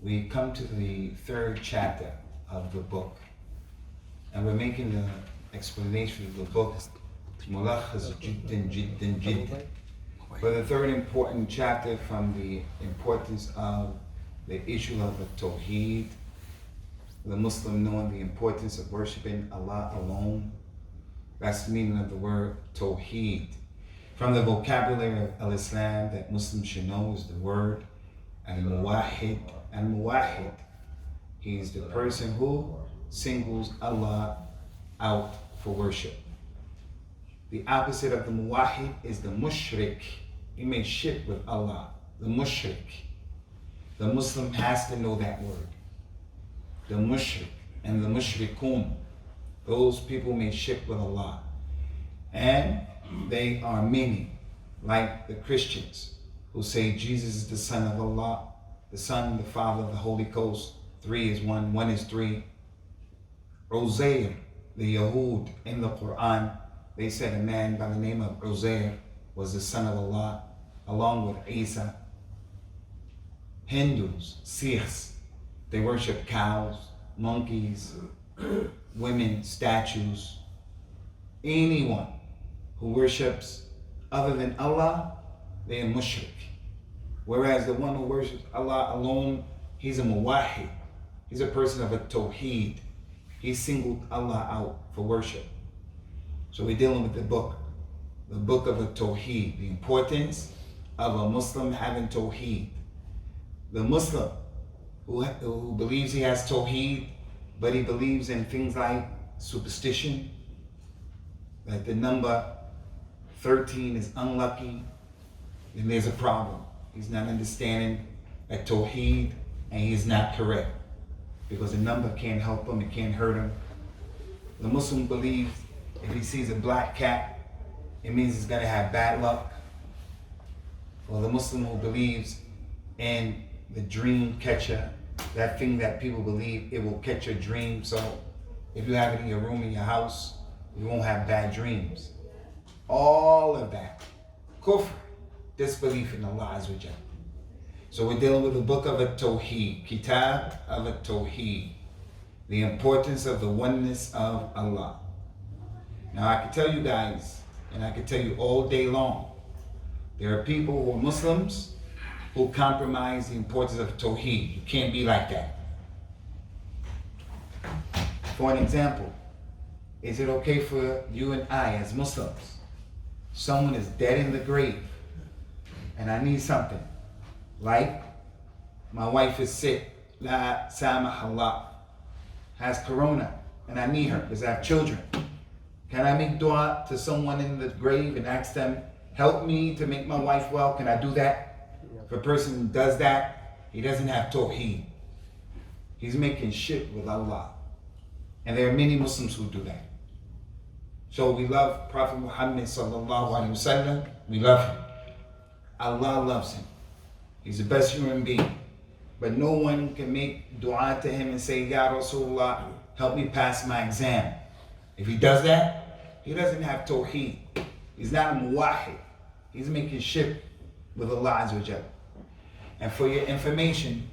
we come to the third chapter of the book, and we're making the explanation of the book ملخص جدا جدا جدا. For the third important chapter from the importance of the issue of the Tauheed, the Muslim knowing the importance of worshiping Allah alone. That's the meaning of the word Tauheed. From the vocabulary of Islam that Muslims should know is the word Al-Muwahid. Al-Muwahid, he is the person who singles Allah out for worship. The opposite of the Muwahid is the Mushrik. He makes shirk with Allah, the Mushrik. The Muslim has to know that word. The Mushrik and the Mushrikun, those people make shirk with Allah. And they are many, like the Christians, who say Jesus is the Son of Allah, the Son, the Father, the Holy Ghost. 3 is 1, 1 is 3. Uzair, the Yahud in the Quran, they said a man by the name of Uzair was the son of Allah, along with Isa. Hindus, Sikhs, they worship cows, monkeys, women, statues. Anyone who worships other than Allah, they are mushrik. Whereas the one who worships Allah alone, he's a muwahid. He's a person of a tawheed. He singled Allah out for worship. So we're dealing with the book of a tawheed, the importance of a Muslim having tawheed. The Muslim who believes he has tawheed, but he believes in things like superstition, that the number 13 is unlucky, then there's a problem. He's not understanding that tawheed, and he's not correct, because the number can't help him, it can't hurt him. The Muslim believes if he sees a black cat, it means he's gonna have bad luck. Or the Muslim who believes in the dream catcher, that thing that people believe it will catch your dream. So if you have it in your room, in your house, you won't have bad dreams. All of that, kufr, disbelief in Allah Azza wa Jalla. So we're dealing with the book of At-Thahabi, Kitab of At-Thahabi, the importance of the oneness of Allah. Now I can tell you guys, and I can tell you all day long, there are people who are Muslims who compromise the importance of Tauheed. You can't be like that. For an example, is it okay for you and I as Muslims, someone is dead in the grave and I need something, like my wife is sick, la samah Allah, has corona, and I need her because I have children. Can I make dua to someone in the grave and ask them, help me to make my wife well? Can I do that? If a person who does that, he doesn't have tawheed. He's making shirk with Allah. And there are many Muslims who do that. So we love Prophet Muhammad sallallahu alaihi wasallam. We love him. Allah loves him. He's the best human being. But no one can make dua to him and say, Ya Rasulullah, help me pass my exam. If he does that, he doesn't have tawheed. He's not a muwahid. He's making shirk with Allah Azza wa Jalla. And for your information,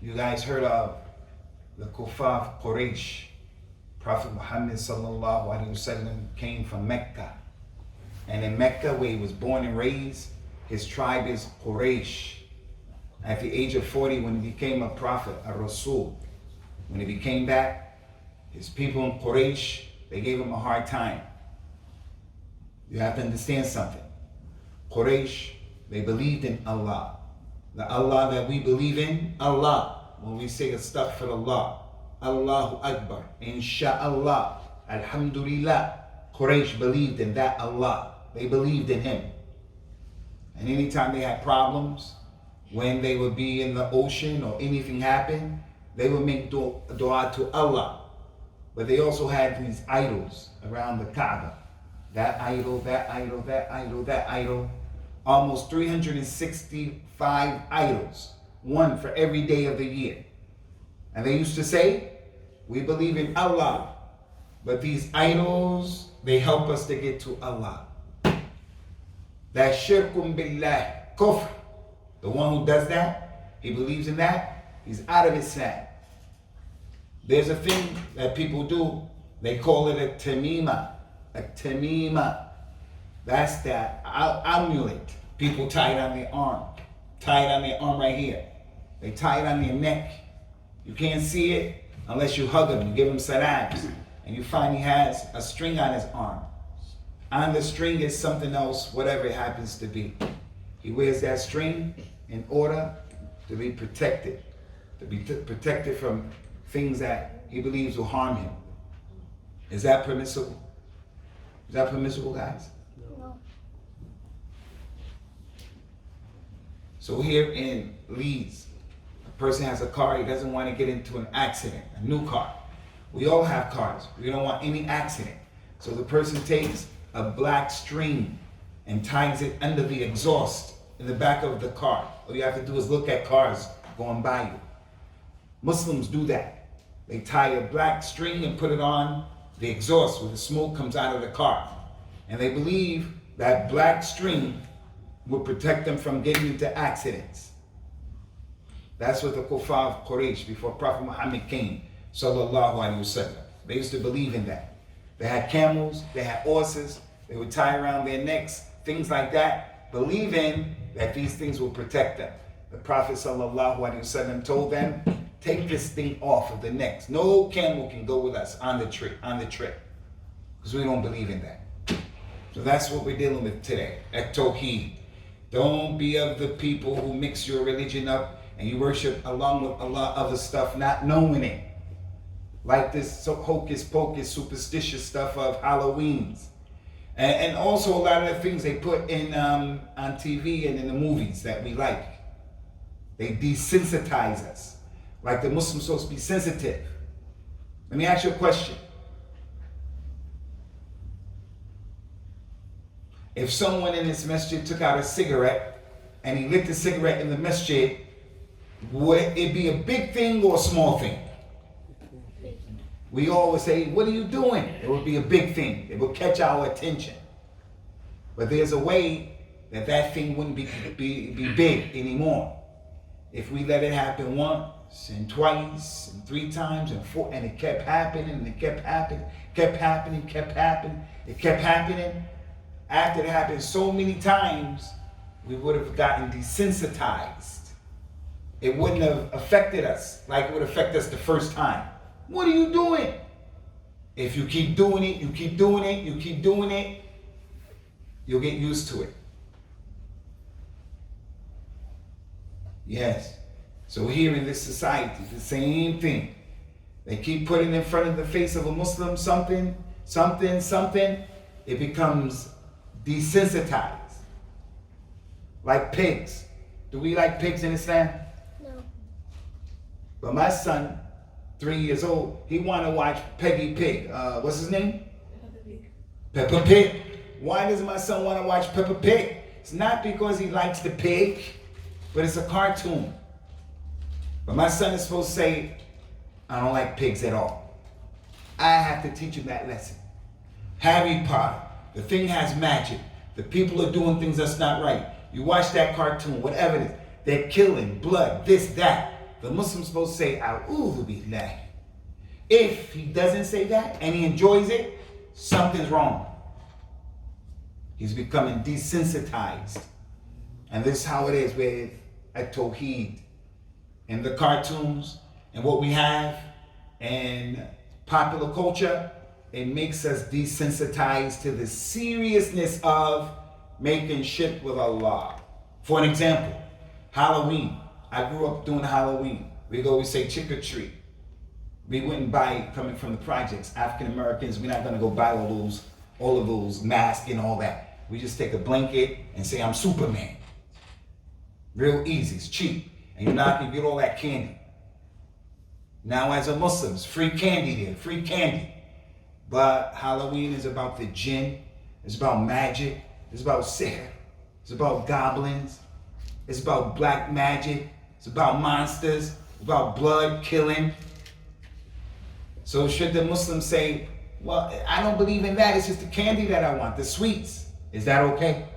you guys heard of the kuffar of Quraysh. Prophet Muhammad sallallahu alaihi wasallam came from Mecca. And in Mecca, where he was born and raised, his tribe is Quraysh. At the age of 40, when he became a prophet, a Rasul, when he became back, his people in Quraysh, they gave him a hard time. You have to understand something. Quraysh, they believed in Allah. The Allah that we believe in, Allah. When we say astaghfirullah, Allahu Akbar, Insha'Allah, Alhamdulillah. Quraysh believed in that Allah. They believed in him. And anytime they had problems, when they would be in the ocean or anything happened, they would make dua to Allah. But they also had these idols around the Kaaba. That idol, that idol, that idol, that idol. Almost 365 idols, one for every day of the year. And they used to say, we believe in Allah, but these idols, they help us to get to Allah. That shirkum billah, kufr. The one who does that, he believes in that, He's out of Islam. There's a thing that people do. They call it a tamima. A tamima. That's that amulet. People tie it on their arm. Tie it on their arm right here. They tie it on their neck. You can't see it unless you hug him. You give him salams. And you find he has a string on his arm. On the string is something else, whatever it happens to be. He wears that string in order to be protected. To be protected from things that he believes will harm him. Is that permissible? Is that permissible, guys? No. So here in Leeds, a person has a car, he doesn't want to get into an accident, a new car. We all have cars. We don't want any accident. So the person takes a black string and ties it under the exhaust in the back of the car. All you have to do is look at cars going by you. Muslims do that. They tie a black string and put it on the exhaust where the smoke comes out of the car. And they believe that black string will protect them from getting into accidents. That's what the kuffar of Quraysh, before Prophet Muhammad came, sallallahu alaihi wasallam. They used to believe in that. They had camels, they had horses, they would tie around their necks, things like that, believing that these things will protect them. The Prophet sallallahu alaihi wasallam told them, take this thing off of the necks. No camel can go with us on the trip, because we don't believe in that. So that's what we're dealing with today, At-Thahabi. Don't be of the people who mix your religion up and you worship along with a lot of other stuff, not knowing it. Like this hocus pocus superstitious stuff of Halloweens. And also a lot of the things they put in on TV and in the movies that we like. They desensitize us. Like the Muslims are supposed to be sensitive. Let me ask you a question. If someone in this masjid took out a cigarette and he lit the cigarette in the masjid, would it be a big thing or a small thing? We always say, what are you doing? It would be a big thing. It would catch our attention. But there's a way that that thing wouldn't be big anymore. If we let it happen once and twice and 3 times and 4, and it kept happening and it kept happening, kept happening, kept happening, it kept happening. After it happened so many times, we would have gotten desensitized. It wouldn't have affected us like it would affect us the first time. What are you doing? If you keep doing it, you keep doing it, you keep doing it, you'll get used to it. Yes. So here in this society, the same thing. They keep putting in front of the face of a Muslim something, something, something. It becomes desensitized. Like pigs. Do we like pigs in Islam? No. But my son, 3 years old, he wanted to watch Peggy Pig. What's his name? Peppa Pig. Why does my son want to watch Peppa Pig? It's not because he likes the pig, but it's a cartoon. But my son is supposed to say, I don't like pigs at all. I have to teach him that lesson. Harry Potter, the thing has magic. The people are doing things that's not right. You watch that cartoon, whatever it is, they're killing, blood, this, that. The Muslim's supposed to say, A'udhu Billah. If he doesn't say that and he enjoys it, something's wrong. He's becoming desensitized. And this is how it is with At-Thahabi. In the cartoons and what we have in popular culture, it makes us desensitized to the seriousness of making shirk with Allah. For an example, Halloween. I grew up doing Halloween. We'd always say trick or treat. We wouldn't buy, coming from the projects, African Americans, we're not going to go buy all of those masks and all that. We just take a blanket and say, I'm Superman. Real easy, it's cheap. And you're not going to get all that candy. Now as a Muslim, it's free candy there, free candy. But Halloween is about the jinn, it's about magic, it's about sihr, it's about goblins, it's about black magic, it's about monsters, it's about blood killing. So should the Muslim say, well, I don't believe in that, it's just the candy that I want, the sweets. Is that okay?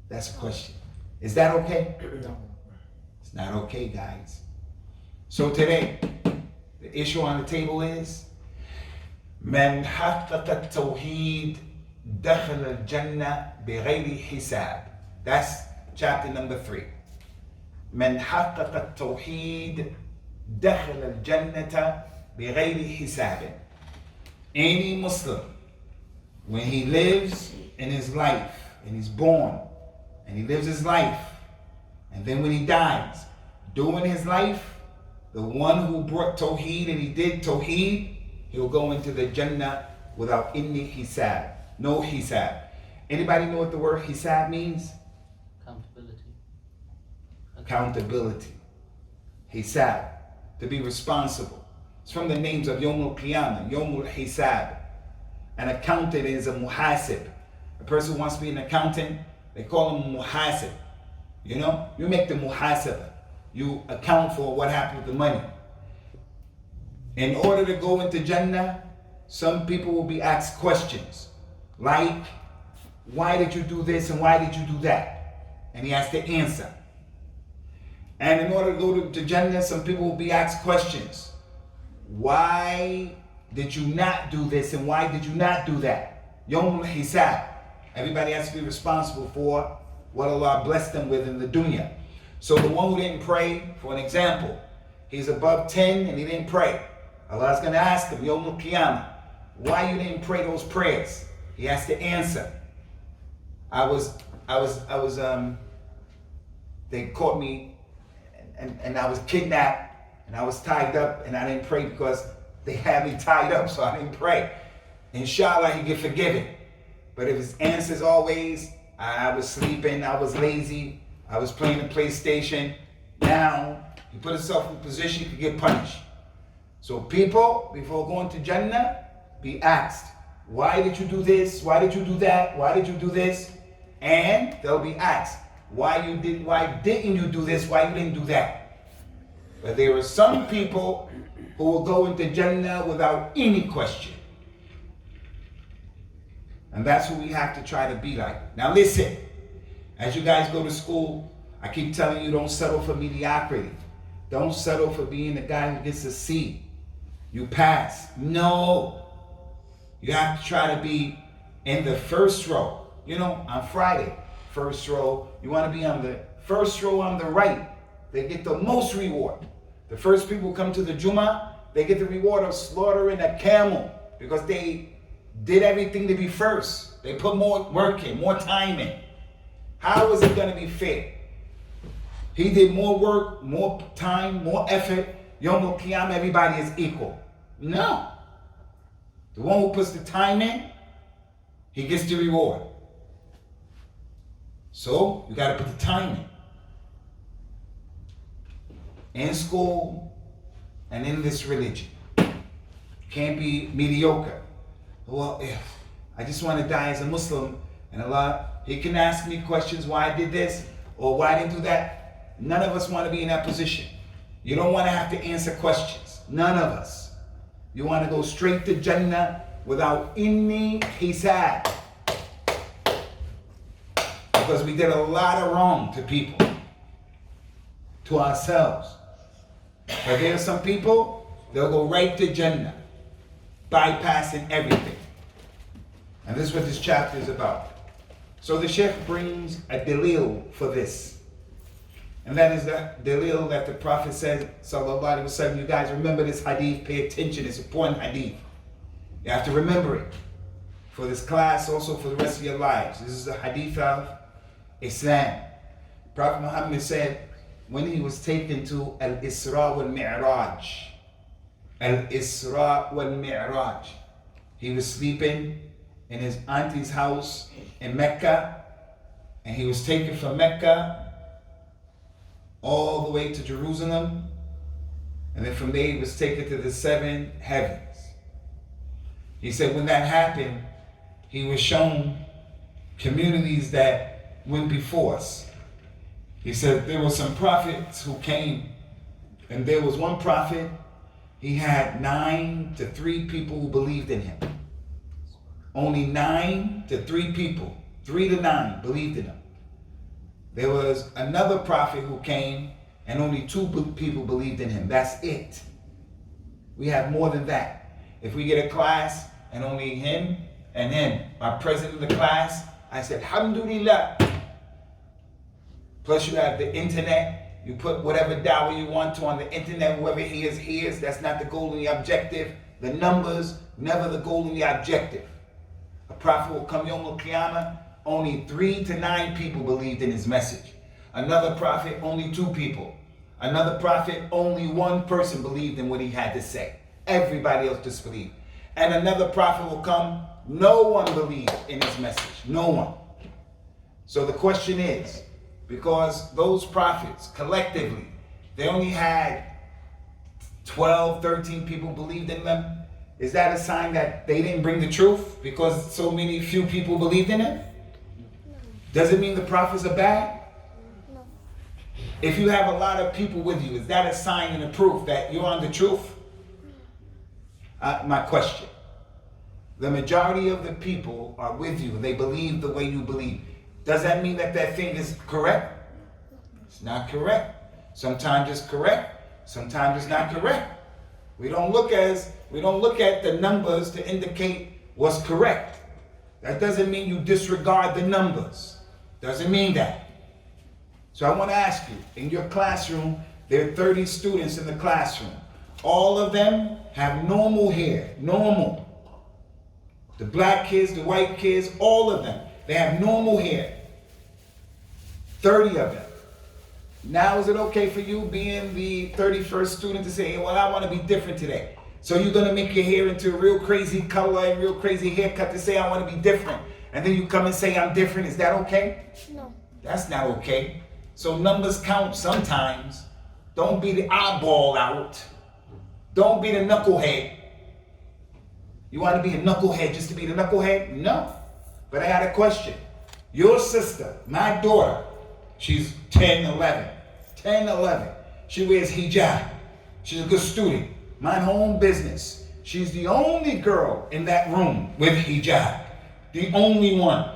That's a question. Is that okay? No. It's not okay, guys. So today, the issue on the table is من حقق التوحيد دخل الجنة بغير حساب. That's chapter number 3. من حقق التوحيد دخل الجنة بغير حساب. Any Muslim, when he lives in his life, and he's born, and he lives his life, and then when he dies, during his life, the one who brought Tauheed and he did Tauheed, he'll go into the Jannah without any hisab. No hisab. Anybody know what the word hisab means? Accountability. Accountability. Hisab. To be responsible. It's from the names of Yawmul Qiyamah, Yawmul Hisab. An accountant is a muhasib. A person who wants to be an accountant, they call him muhasib. You know, you make the muhasabah. You account for what happened with the money. In order to go into Jannah, some people will be asked questions like, why did you do this and why did you do that? And he has to answer. And in order to go to Jannah, some people will be asked questions. Why did you not do this and why did you not do that? Yawmul Hisab. Everybody has to be responsible for what Allah blessed them with in the dunya. So the one who didn't pray, for an example, he's above 10 and he didn't pray. Allah's going to ask him, Yawmul Qiyamah, why you didn't pray those prayers? He has to answer. They caught me and I was kidnapped and I was tied up and I didn't pray because they had me tied up, so I didn't pray. Inshallah, he get forgiven. But if his answer is always, I was sleeping, I was lazy, I was playing the PlayStation, now he put himself in a position he could get punished. So people, before going to Jannah, be asked, why did you do this? Why did you do that? Why did you do this? And they'll be asked, why didn't you do this? Why you didn't do that? But there are some people who will go into Jannah without any question. And that's who we have to try to be like. Now listen, as you guys go to school, I keep telling you, don't settle for mediocrity. Don't settle for being the guy who gets a C. You pass. No. You have to try to be in the first row. You know, on Friday, first row. You want to be on the first row on the right. They get the most reward. The first people who come to the Jummah, they get the reward of slaughtering a camel because they did everything to be first. They put more work in, more time in. How is it going to be fair? He did more work, more time, more effort. Yawmul Qiyamah, everybody is equal. No. The one who puts the time in, he gets the reward. So, you got to put the time in school and in this religion. Can't be mediocre. Well, I just want to die as a Muslim, and Allah, He can ask me questions why I did this or why I didn't do that. None of us want to be in that position. You don't want to have to answer questions. None of us. You want to go straight to Jannah without any hisab. Because we did a lot of wrong to people, to ourselves. But there are some people, they'll go right to Jannah, bypassing everything. And this is what this chapter is about. So the Sheikh brings a dalil for this. And that is the dalil that the Prophet said, sallallahu alaihi wasallam, you guys remember this hadith, pay attention, it's important hadith. You have to remember it for this class, also for the rest of your lives. This is the hadith of Islam. Prophet Muhammad said, when he was taken to Al-Isra wal-Mi'raj, Al-Isra wal-Mi'raj, he was sleeping in his auntie's house in Mecca, and he was taken from Mecca all the way to Jerusalem, and then from there he was taken to the 7 heavens. He said when that happened, he was shown communities that went before us. He said there were some prophets who came, and there was one prophet, he had 9 to 3 people who believed in him. Only 9 to 3 people, 3 to 9 believed in him. There was another prophet who came, and only two people believed in him. That's it. We have more than that. If we get a class and only him and him are president of the class, I said, Alhamdulillah. Plus you have the internet. You put whatever dawah you want to on the internet, whoever he is. That's not the goal and the objective. The numbers, never the goal and the objective. A prophet will come Yom Al-Qiyamah, only 3 to 9 people believed in his message. Another prophet, only 2 people. Another prophet, only 1 person believed in what he had to say. Everybody else disbelieved. And another prophet will come, no one believed in his message. No one. So the question is, because those prophets collectively, they only had 12, 13 people believed in them, is that a sign that they didn't bring the truth because so few people believed in it? Does it mean the prophets are bad? No. If you have a lot of people with you, is that a sign and a proof that you're on the truth? My question. The majority of the people are with you and they believe the way you believe. Does that mean that thing is correct? It's not correct. Sometimes it's correct. Sometimes it's not correct. We don't look at the numbers to indicate what's correct. That doesn't mean you disregard the numbers. Doesn't mean that. So I want to ask you, in your classroom, there are 30 students in the classroom. All of them have normal hair, normal. The black kids, the white kids, all of them, they have normal hair. 30 of them. Now is it okay for you being the 31st student to say, well, I want to be different today? So you're going to make your hair into a real crazy color and real crazy haircut to say I want to be different. And then you come and say I'm different. Is that okay? No. That's not okay. So numbers count sometimes. Don't be the eyeball out. Don't be the knucklehead. You want to be a knucklehead just to be the knucklehead? No. But I had a question. Your sister, my daughter, she's 10, 11. 10, 11. She wears hijab. She's a good student. Mind her own business. She's the only girl in that room with hijab. The only one.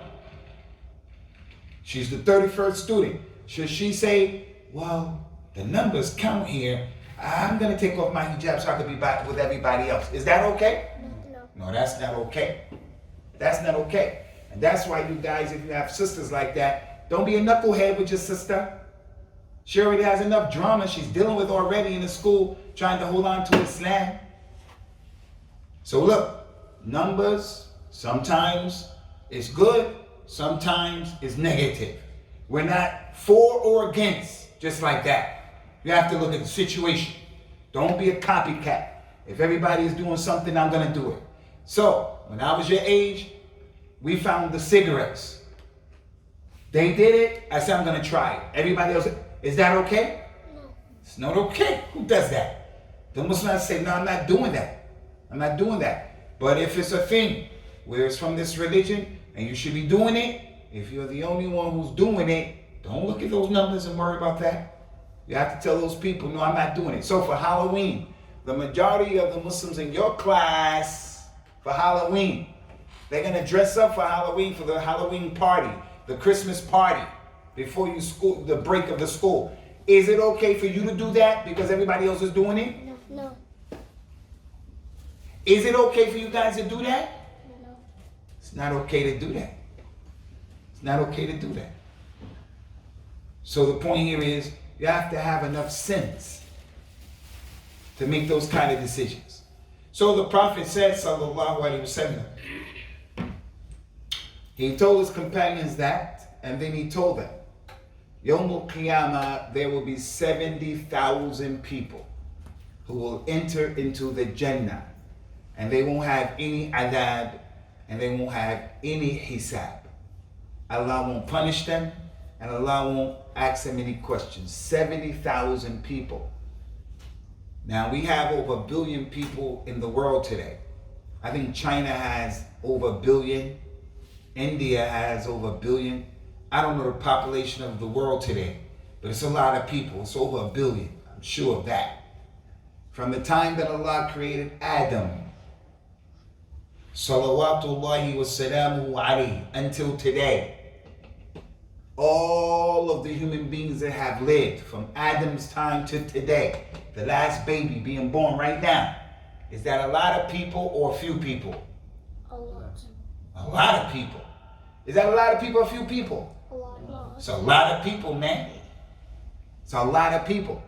She's the 31st student. Should she say, well, the numbers count here. I'm going to take off my hijab so I can be back with everybody else. Is that okay? No. No, that's not okay. That's not okay. And that's why you guys, if you have sisters like that, don't be a knucklehead with your sister. She already has enough drama she's dealing with already in the school, trying to hold on to Islam. So look, numbers, sometimes it's good, sometimes it's negative. We're not for or against, just like that. You have to look at the situation. Don't be a copycat. If everybody is doing something, I'm going to do it. So, when I was your age, we found the cigarettes. They did it, I said I'm going to try it. Everybody else, is that okay? No. It's not okay. Who does that? The Muslims say, no, I'm not doing that. I'm not doing that. But if it's a thing where it's from this religion and you should be doing it, if you're the only one who's doing it, don't look at those numbers and worry about that. You have to tell those people, no, I'm not doing it. So for Halloween, the majority of the Muslims in your class, for Halloween, they're going to dress up for Halloween, for the Halloween party, the Christmas party, before the break of the school. Is it okay for you to do that because everybody else is doing it? No. Is it okay for you guys to do that? No. It's not okay to do that. It's not okay to do that. So the point here is, you have to have enough sense to make those kind of decisions. So the Prophet said, sallallahu alaihi wasallam, he told his companions that, and then he told them, Yawm al-Qiyamah, there will be 70,000 people who will enter into the Jannah, and they won't have any adab, and they won't have any hisab. Allah won't punish them, and Allah won't ask them any questions. 70,000 people. Now we have over 1 billion people in the world today. I think China has over 1 billion. India has over 1 billion. I don't know the population of the world today, but it's a lot of people. It's over 1 billion. I'm sure of that. From the time that Allah created Adam, salawatullahi wa salamuhu alayhi, until today, all of the human beings that have lived from Adam's time to today, the last baby being born right now, is that a lot of people or a few people? A lot. A lot of people. Is that a lot of people or a few people? A lot. It's a lot of people, man. It's a lot of people.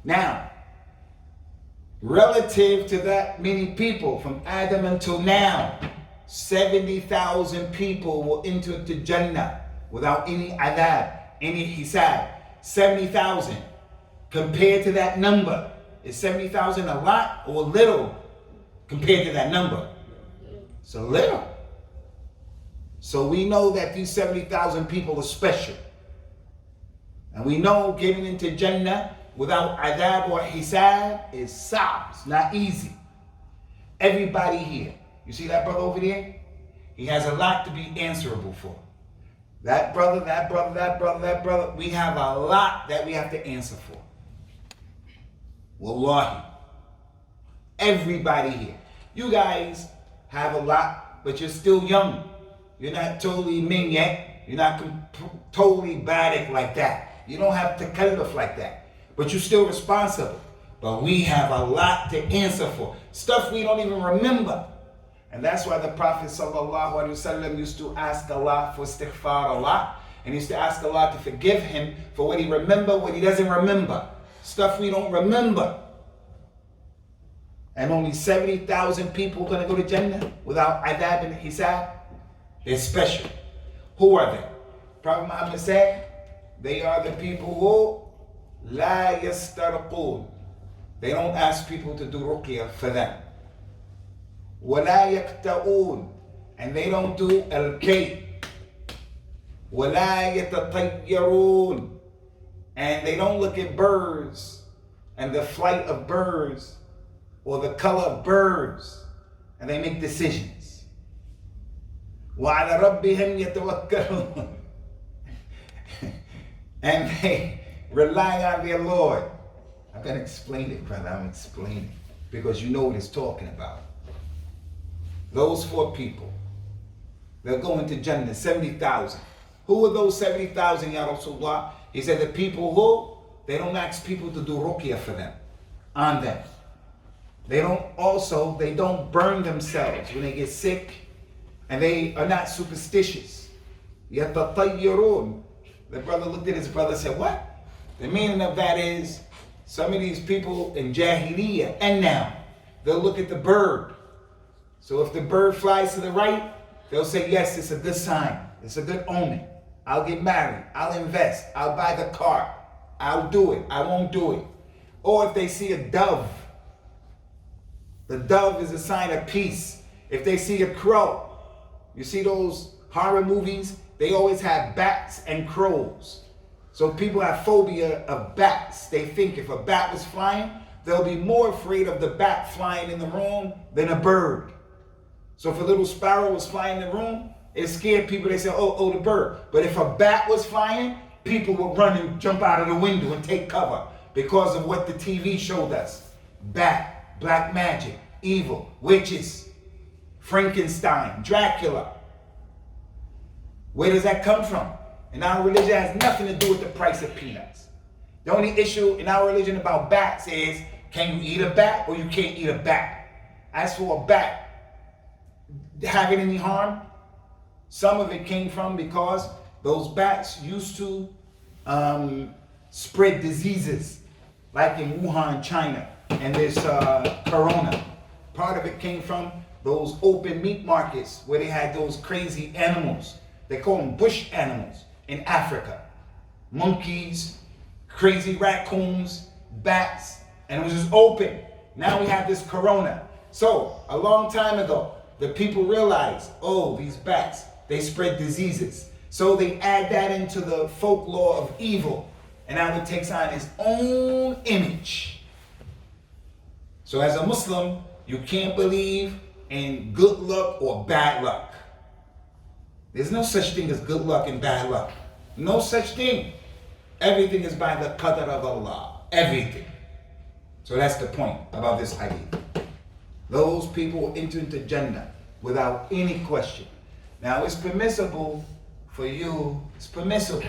Now, relative to that many people from Adam until now, 70,000 people will enter into Jannah without any adab, any hisab. 70,000. Compared to that number, is 70,000 a lot or a little compared to that number? It's a little. So we know that these 70,000 people are special. And we know getting into Jannah without adab or hisab is sa'b. It's not easy. Everybody here, you see that brother over there? He has a lot to be answerable for. That brother, that brother, that brother, that brother, we have a lot that we have to answer for. Wallahi. Everybody here. You guys have a lot, but you're still young. You're not totally min yet. You're not totally badik like that. You don't have to takalluf like that. But you're still responsible. But we have a lot to answer for. Stuff we don't even remember. And that's why the Prophet ﷺ used to ask Allah for istighfar a lot. And he used to ask Allah to forgive him for what he remember, what he doesn't remember. Stuff we don't remember. And only 70,000 people are going to go to Jannah without adab and hisab. They're special. Who are they? Prophet Muhammad said, they are the people who la yastarqoon. They don't ask people to do ruqyah for them. وَلَا يَقْتَؤُونَ. And they don't do al-kay. وَلَا يَتَطَيَّرُونَ. And they don't look at birds and the flight of birds or the color of birds and they make decisions. وَعَلَى رَبِّهِمْ يَتَوَكَّلُونَ. And they rely on their Lord. I'm going to explain it, brother. I'm explaining it because you know what it's talking about. Those 4 people, they'll go into Jannah, 70,000. Who are those 70,000, Ya Rasulullah? He said the people who, they don't ask people to do ruqyah for them, on them. They don't burn themselves when they get sick, and they are not superstitious. يَتَطَيَّرُونَ. The brother looked at his brother and said, what? The meaning of that is, some of these people in Jahiliyyah, and now, they'll look at the bird. So if the bird flies to the right, they'll say, yes, it's a good sign. It's a good omen. I'll get married. I'll invest. I'll buy the car. I'll do it. I won't do it. Or if they see a dove, the dove is a sign of peace. If they see a crow, you see those horror movies, they always have bats and crows. So people have phobia of bats. They think if a bat was flying, they'll be more afraid of the bat flying in the room than a bird. So if a little sparrow was flying in the room, it scared people. They said, oh, the bird. But if a bat was flying, people would run and jump out of the window and take cover because of what the TV showed us. Bat, black magic, evil, witches, Frankenstein, Dracula. Where does that come from? In our religion, it has nothing to do with the price of peanuts. The only issue in our religion about bats is, can you eat a bat or you can't eat a bat? As for a bat, having any harm, some of it came from because those bats used to spread diseases, like in Wuhan, China, and this corona. Part of it came from those open meat markets where they had those crazy animals. They call them bush animals in Africa. Monkeys, crazy raccoons, bats, and it was just open. Now we have this corona. So, a long time ago, the people realized, oh, these bats, they spread diseases. So they add that into the folklore of evil. And now it takes on its own image. So as a Muslim, you can't believe in good luck or bad luck. There's no such thing as good luck and bad luck. No such thing. Everything is by the qadr of Allah. Everything. So that's the point about this hadith. Those people will enter into Jannah without any question. Now it's permissible for you, it's permissible.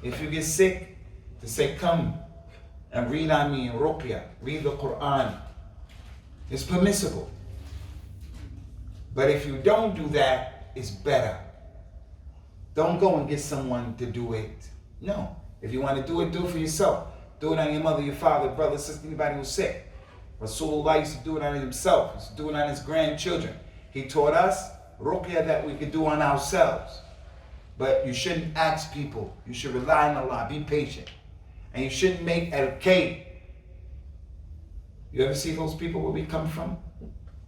If you get sick, to say, come and read on me in ruqya, read the Quran. It's permissible. But if you don't do that, it's better. Don't go and get someone to do it. No. If you want to do it for yourself. Do it on your mother, your father, brother, sister, anybody who's sick. Rasulullah used to do it on himself. He used to do it on his grandchildren. He taught us ruqya that we could do on ourselves. But you shouldn't ask people. You should rely on Allah. Be patient. And you shouldn't make al-kay. You ever see those people where we come from?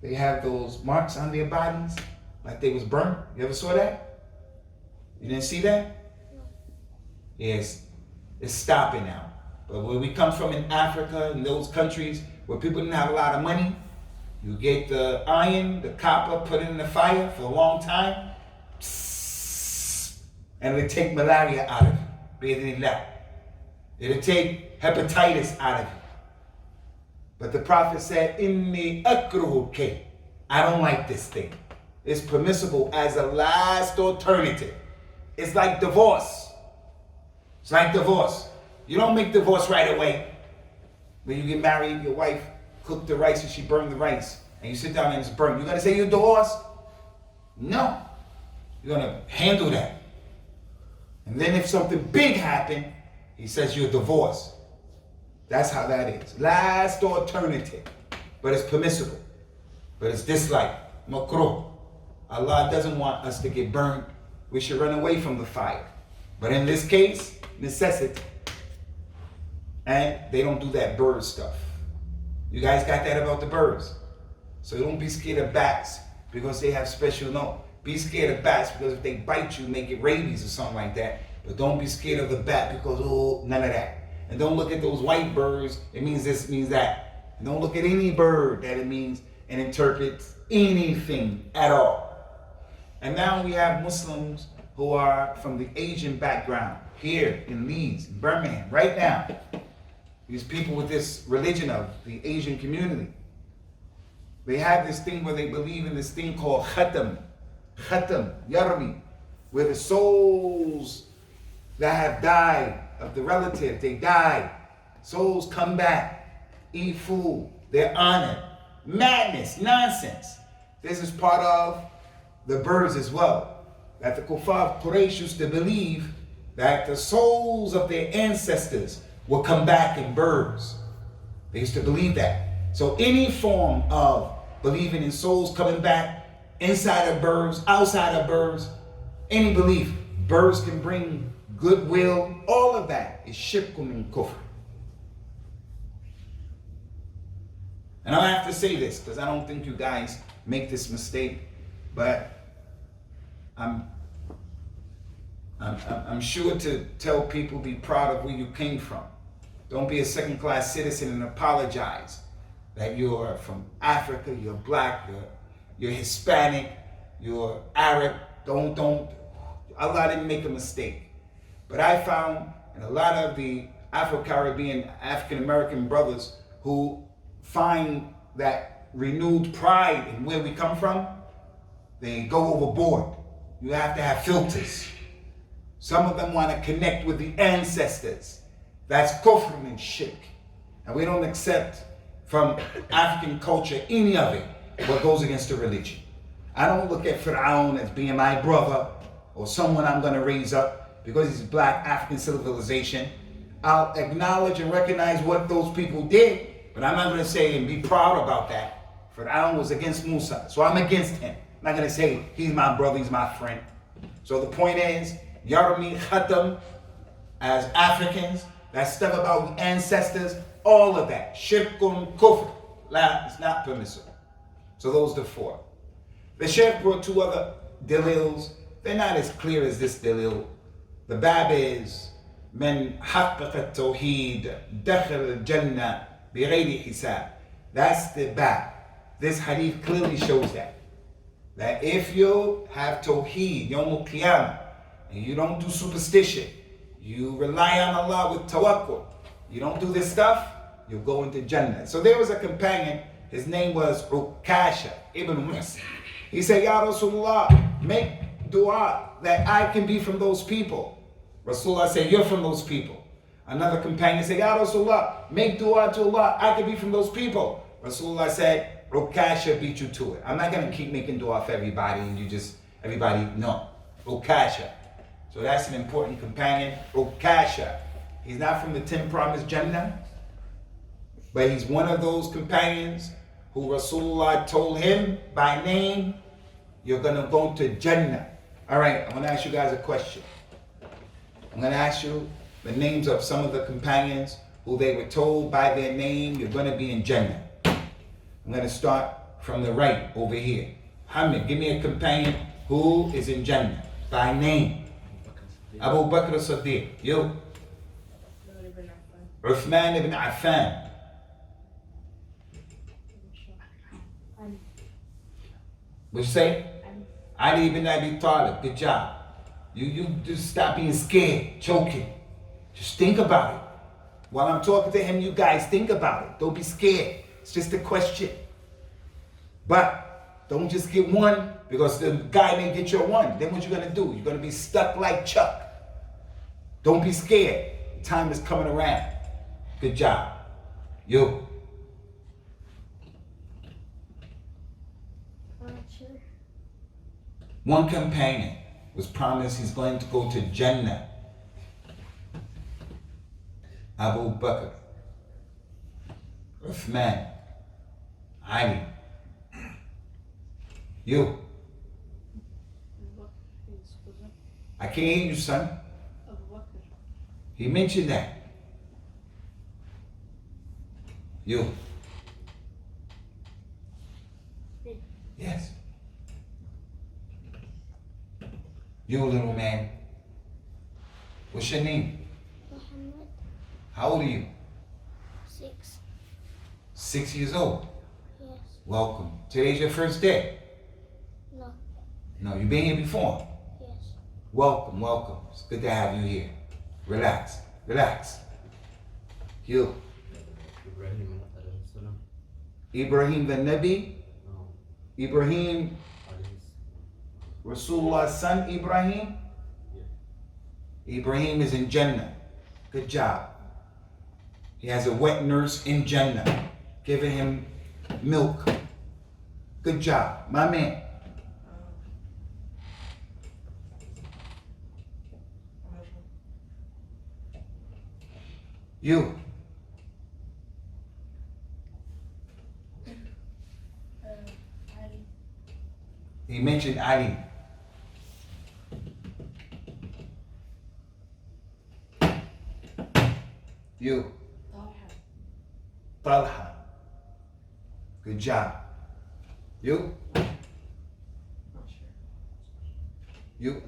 They have those marks on their bodies like they was burnt. You ever saw that? You didn't see that? Yes, it's stopping now. But where we come from in Africa, in those countries where people didn't have a lot of money, you get the iron, the copper, put it in the fire for a long time, and it'll take malaria out of you. It'll take hepatitis out of you. But the Prophet said, Inni akruhu kay. I don't like this thing. It's permissible as a last alternative. It's like divorce. It's like divorce. You don't make divorce right away. When you get married, your wife cooked the rice and she burned the rice. And you sit down and it's burned. You're going to say you're divorced? No. You're going to handle that. And then if something big happened, he says you're divorced. That's how that is. Last alternative. But it's permissible. But it's disliked. Makruh. Allah doesn't want us to get burned. We should run away from the fire. But in this case, necessity. And they don't do that bird stuff. You guys got that about the birds. So don't be scared of bats because they have special, no. Be scared of bats because if they bite you, make it rabies or something like that. But don't be scared of the bat because, oh, none of that. And don't look at those white birds, it means this, it means that. And don't look at any bird that it means and interprets anything at all. And now we have Muslims who are from the Asian background here in Leeds, in Birmingham, right now. These people with this religion of the Asian community. They have this thing where they believe in this thing called khatam, yarmi, where the souls that have died of the relative, they died. Souls come back, eat food, they're honored. Madness, nonsense. This is part of the birds as well. That the kuffar of Quraysh used to believe that the souls of their ancestors will come back in birds. They used to believe that. So any form of believing in souls coming back inside of birds, outside of birds, any belief, birds can bring goodwill, all of that is shirkum and kufr. And I have to say this because I don't think you guys make this mistake, but I'm sure to tell people be proud of where you came from. Don't be a second-class citizen and apologize that you're from Africa, you're black, you're Hispanic, you're Arab. Don't. Allah didn't make a mistake. But I found in a lot of the Afro-Caribbean, African-American brothers who find that renewed pride in where we come from, they go overboard. You have to have filters. Some of them want to connect with the ancestors. That's kufr and shirk. And we don't accept from African culture any of it what goes against the religion. I don't look at Fir'aun as being my brother or someone I'm going to raise up because he's black African civilization. I'll acknowledge and recognize what those people did, but I'm not going to say and be proud about that. Fir'aun was against Musa, so I'm against him. I'm not going to say he's my brother, he's my friend. So the point is, Yarmi Khatam, as Africans, that stuff about ancestors, all of that, shirkun kufr, it's not permissible. So those are the four. The Sheikh brought two other dalils. They're not as clear as this dalil. The bab is, من حقق التوحيد دخل الجنة بغير حساب. That's the bab. This hadith clearly shows that. That if you have tawheed, yawm al-qiyamah, and you don't do superstition, you rely on Allah with tawakkul, you don't do this stuff, you'll go into Jannah. So there was a companion, his name was Ukasha ibn Muhsin. He said, Ya Rasulullah, make dua that I can be from those people. Rasulullah said, you're from those people. Another companion said, Ya Rasulullah, make dua to Allah, I can be from those people. Rasulullah said, Ukasha beat you to it. I'm not going to keep making dua for everybody and everybody, no. Ukasha. So that's an important companion. Ukasha. He's not from the 10 promised Jannah, but he's one of those companions who Rasulullah told him by name, you're going to go to Jannah. All right, I'm going to ask you guys a question. I'm going to ask you the names of some of the companions who they were told by their name, you're going to be in Jannah. I'm going to start from the right over here. Hamid, give me a companion who is in Jannah by name. Abu Bakr as-Siddiq. You. Uthman ibn Affan. What you say? Ali ibn Abi Talib. Good job. You just stop being scared, choking. Just think about it. While I'm talking to him, you guys think about it. Don't be scared. It's just a question. But don't just get one because the guy may get your one. Then what you gonna do? You're gonna be stuck like Chuck. Don't be scared. Time is coming around. Good job. You. One companion was promised he's going to go to Jannah. Abu Bakr, Uthman, Ali. You. I can't hear you, son. He mentioned that. You. Yes. You, little man. What's your name? Muhammad. How old are you? 6. 6 years old. Yes. Welcome. Today's your first day. No. No, you've been here before. Yes. Welcome, welcome. It's good to have you here. Relax, relax. You. Ibrahim the Nabi. Ibrahim, Rasulullah's son Ibrahim. Ibrahim is in Jannah. Good job. He has a wet nurse in Jannah giving him milk. Good job, my man. You. Ali. He mentioned Ali. You. Talha. Good job. You. You.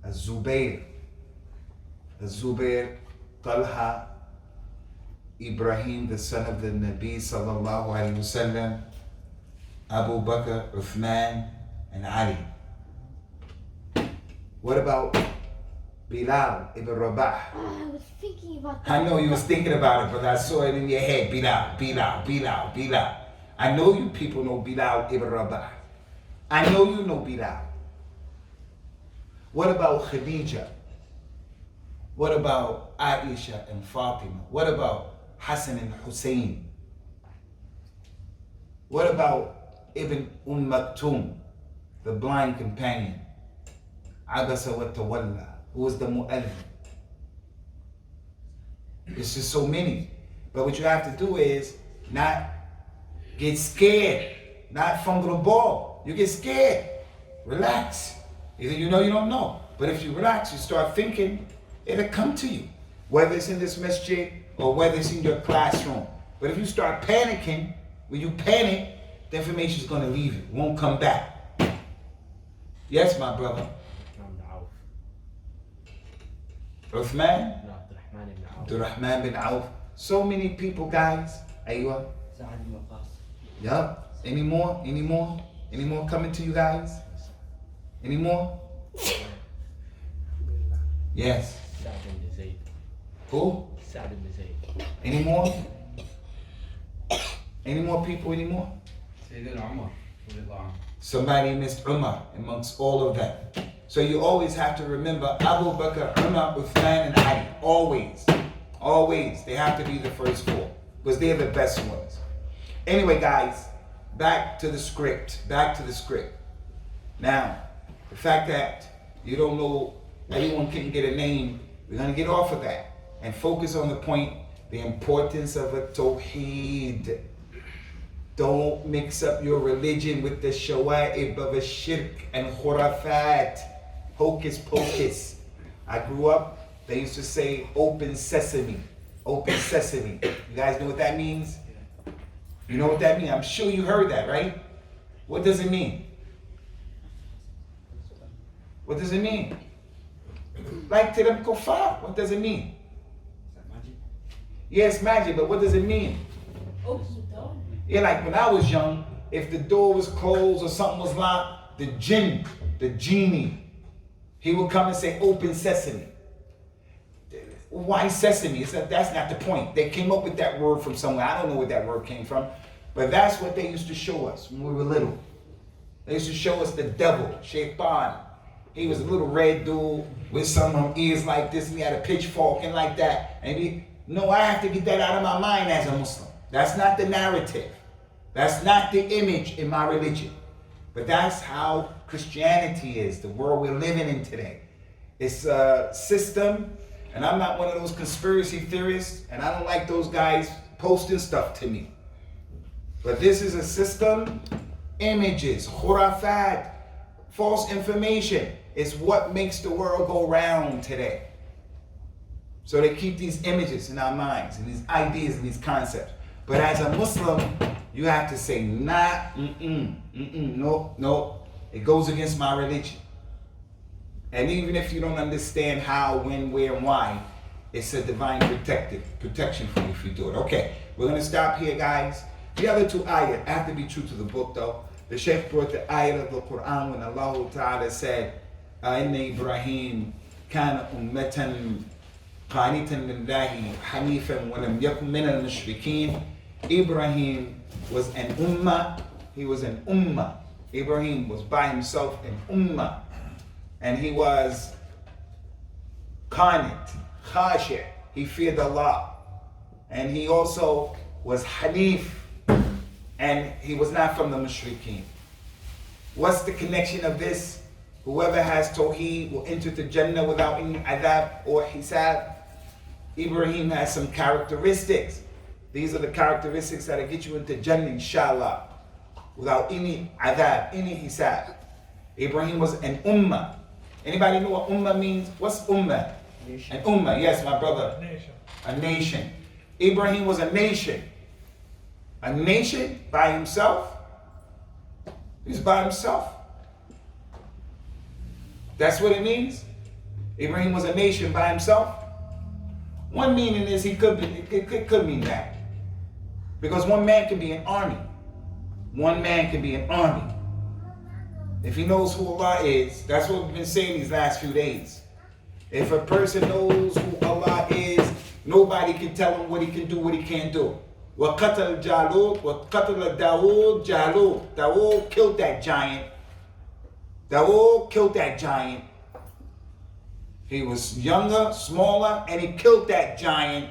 Az-Zubayr. Az-Zubayr. Talha. Ibrahim, the son of the Nabi sallallahu alayhi wasallam. Abu Bakr, Uthman, and Ali. What about Bilal ibn Rabah? I was thinking about that. I know you was thinking about it, but I saw it in your head. Bilal. I know you people know Bilal ibn Rabah. I know you know Bilal. What about Khadija? What about Aisha and Fatima? What about Hassan and Hussein? What about Ibn Maktoum, the blind companion? Abasa wa Tawalla, who was the Mu'adhin. It's just so many. But what you have to do is not get scared, not fumble the ball. You get scared. Relax. Either you know, you don't know. But if you relax, you start thinking, it'll come to you. Whether it's in this masjid or whether it's in your classroom. But if you start panicking, when you panic, the information is going to leave you. It won't come back. Yes, my brother. Uthman? No, Abdurrahman bin Auf. So many people, guys. Aywa. Yup. Any more? Any more? Any more coming to you guys? Any more? Yes. Who? Any more? Any more people? Any more? Sayyidina Umar. somebody missed Umar amongst all of them. So you always have to remember Abu Bakr, Umar, Uthman, and Ali. Always. Always. They have to be the first four because they're the best ones. Anyway, guys, back to the script. Back to the script. Now, the fact that you don't know, anyone can get a name, we're going to get off of that and focus on the point, the importance of a Tauheed. Don't mix up your religion with the shawa'ib of a shirk and khurafat, hocus pocus. I grew up, they used to say open sesame, open sesame. You guys know what that means? You know what that means? I'm sure you heard that, right? What does it mean? What does it mean? Like to them kuffar, what does it mean? Yes, magic, but what does it mean? Yeah, like when I was young, if the door was closed or something was locked, the jinn, the genie, he would come and say, open sesame. Why sesame? That's not the point. They came up with that word from somewhere. I don't know where that word came from, but that's what they used to show us when we were little. They used to show us the devil, Shaitan. He was a little red dude with some ears like this, and he had a pitchfork and like that. And no, I have to get that out of my mind as a Muslim. That's not the narrative. That's not the image in my religion. But that's how Christianity is, the world we're living in today. It's a system, and I'm not one of those conspiracy theorists, and I don't like those guys posting stuff to me. But this is a system, images, khurafat, false information. It's what makes the world go round today. So they keep these images in our minds, and these ideas and these concepts. But as a Muslim, you have to say, nah, no, it goes against my religion. And even if you don't understand how, when, where, and why, it's a divine protection for you if you do it. Okay, we're going to stop here, guys. The other two ayat, I have to be true to the book though. The Sheikh brought the ayat of the Quran when Allah Ta'ala said, Inna Ibrahim kana ummatan qanitan lillahi hanifan wa lam yakun min al-mushrikeen. Ibrahim was an ummah. He was an ummah. Ibrahim was by himself an ummah. And he was qanit, khashir. He feared Allah. And he also was hanif. And he was not from the mushrikeen. What's the connection of this? Whoever has tawheed will enter the Jannah without any adab or hisab. Ibrahim has some characteristics. These are the characteristics that'll get you into Jannah, inshallah, without any adab, any hisab. Ibrahim was an ummah. Anybody know what ummah means? What's ummah? Nation. An ummah, yes, my brother. A nation. Ibrahim was a nation. A nation by himself. He's by himself. That's what it means. Ibrahim was a nation by himself. One meaning is it could mean that. Because one man can be an army. One man can be an army. If he knows who Allah is, that's what we've been saying these last few days. If a person knows who Allah is, nobody can tell him what he can do, what he can't do. وَقَتَلْ جَالُوتَ وَقَتَلَ دَاوُودَ جَالُوتَ. Dawood killed that giant. Dawood killed that giant. He was younger, smaller, and he killed that giant.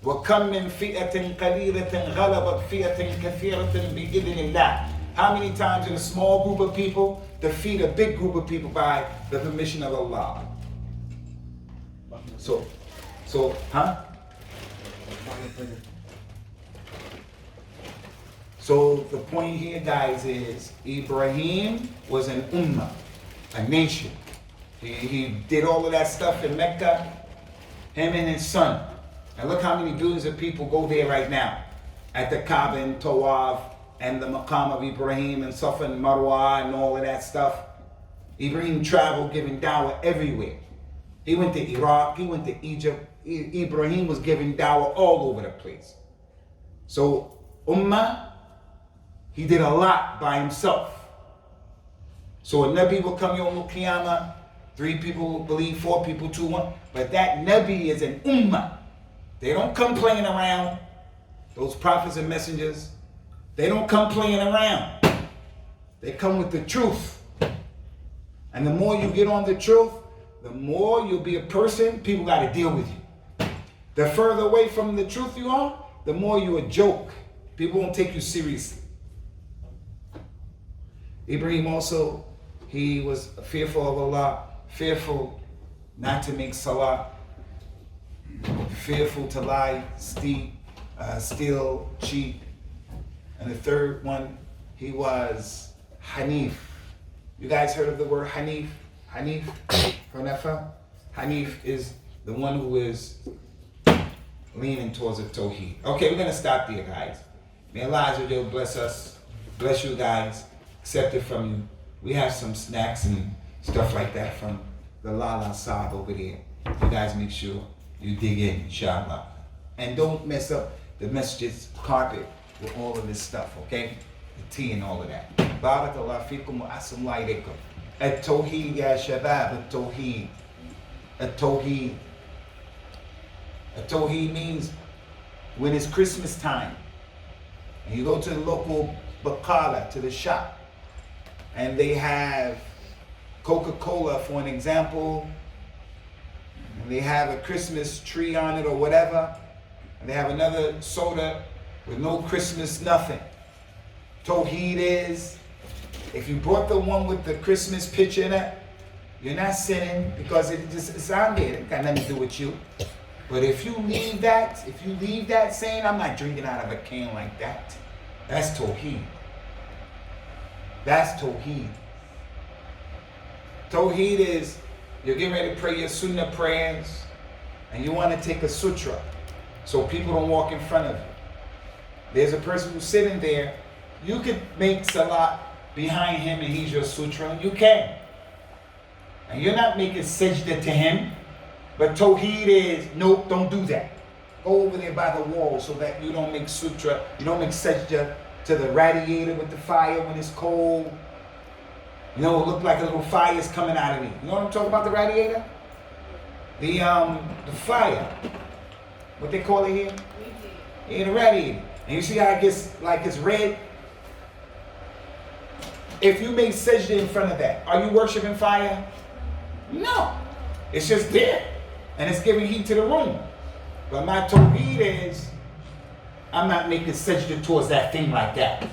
وَكَمْ مِنْ فِئَةٍ قَلِيلَةٍ غَلَبَتْ فِئَةٍ كَثِيرَةٍ بِإِذْنِ اللَّهِ. How many times in a small group of people defeat a big group of people by the permission of Allah? So, So the point here, guys, is Ibrahim was an ummah, a nation. He did all of that stuff in Mecca, him and his son. And look how many billions of people go there right now. At the Kaaba and Tawaf and the Maqam of Ibrahim and Safa and Marwa and all of that stuff. Ibrahim traveled giving dawah everywhere. He went to Iraq, he went to Egypt. Ibrahim was giving dawah all over the place. So ummah, he did a lot by himself. So a Nabi will come Yawm al-Qiyamah, 3 people will believe, 4 people, 2, 1. But that Nabi is an ummah. They don't come playing around. Those prophets and messengers, they don't come playing around. They come with the truth. And the more you get on the truth, the more you'll be a person people got to deal with you. The further away from the truth you are, the more you a joke. People won't take you seriously. Ibrahim also, he was fearful of Allah, fearful not to make salah, fearful to lie, steal, cheat. And the third one, he was Hanif. You guys heard of the word Hanif? Hanif? Hanafa? Hanif is the one who is leaning towards the Tauheed. Okay, we're going to stop there, guys. May Allah Azza wa Jalla bless us, bless you guys, accept it from you. We have some snacks and stuff like that from the Lala Saab over there. You guys make sure you dig in, inshallah. And don't mess up the masjid's carpet with all of this stuff, okay? The tea and all of that. Barakallahu feekum wa assalamu alaykum. At-Tauheed ya shabab, At-Tauheed. At-Tauheed. At-Tauheed means when it's Christmas time and you go to the local bakala, to the shop, and they have Coca-Cola for an example, and they have a Christmas tree on it or whatever, and they have another soda with no Christmas nothing. Tauheed is, if you brought the one with the Christmas picture in it, you're not sinning because it's on there. It got nothing to do with you. But if you leave that saying, I'm not drinking out of a can like that, that's Tauheed. That's Tauheed. Tauheed is, you're getting ready to pray your sunnah prayers, and you want to take a sutra so people don't walk in front of you. There's a person who's sitting there. You could make salat behind him and he's your sutra. You can. And you're not making sajda to him. But Tauheed is, nope, don't do that. Go over there by the wall so that you don't make sutra, you don't make sajda to the radiator with the fire when it's cold. You know, it look like a little fire is coming out of it. You know what I'm talking about, the radiator? The fire. What they call it here? Yeah, the radiator. And you see how it gets like it's red? If you make sajda in front of that, are you worshiping fire? No. It's just there. And it's giving heat to the room. But my Tauheed is, I'm not making sajda towards that thing like that.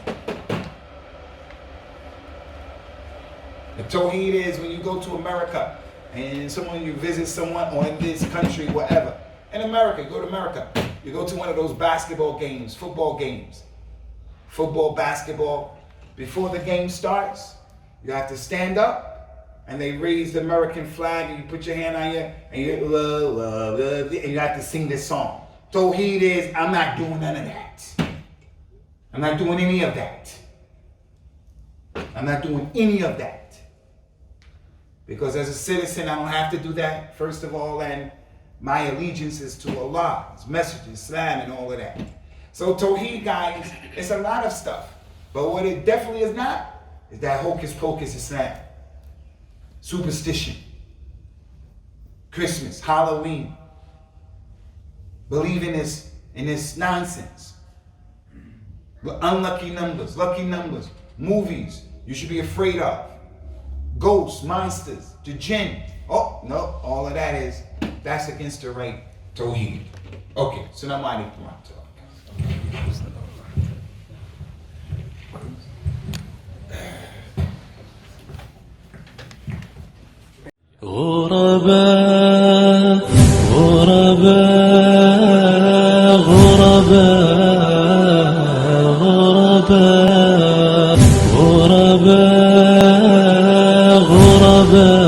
The Tauheed is when you go to America and you visit someone or in this country, whatever. In America, you go to America. You go to one of those basketball games, football games. Football, basketball. Before the game starts, you have to stand up. And they raise the American flag, and you put your hand on you, and you have to sing this song. Tauheed is, I'm not doing none of that. I'm not doing any of that. I'm not doing any of that. Because as a citizen, I don't have to do that, first of all, and my allegiance is to Allah, His message, Islam, and all of that. So Tauheed, guys, it's a lot of stuff. But what it definitely is not, is that hocus pocus Islam. Superstition, Christmas, Halloween, believe in this nonsense. Unlucky numbers, lucky numbers, movies you should be afraid of, ghosts, monsters, the jinn. Oh, no, all of that's against the right Tauheed. Okay, so now I need to talk. غرباء غرباء غرباء غرباء غرباء غرباء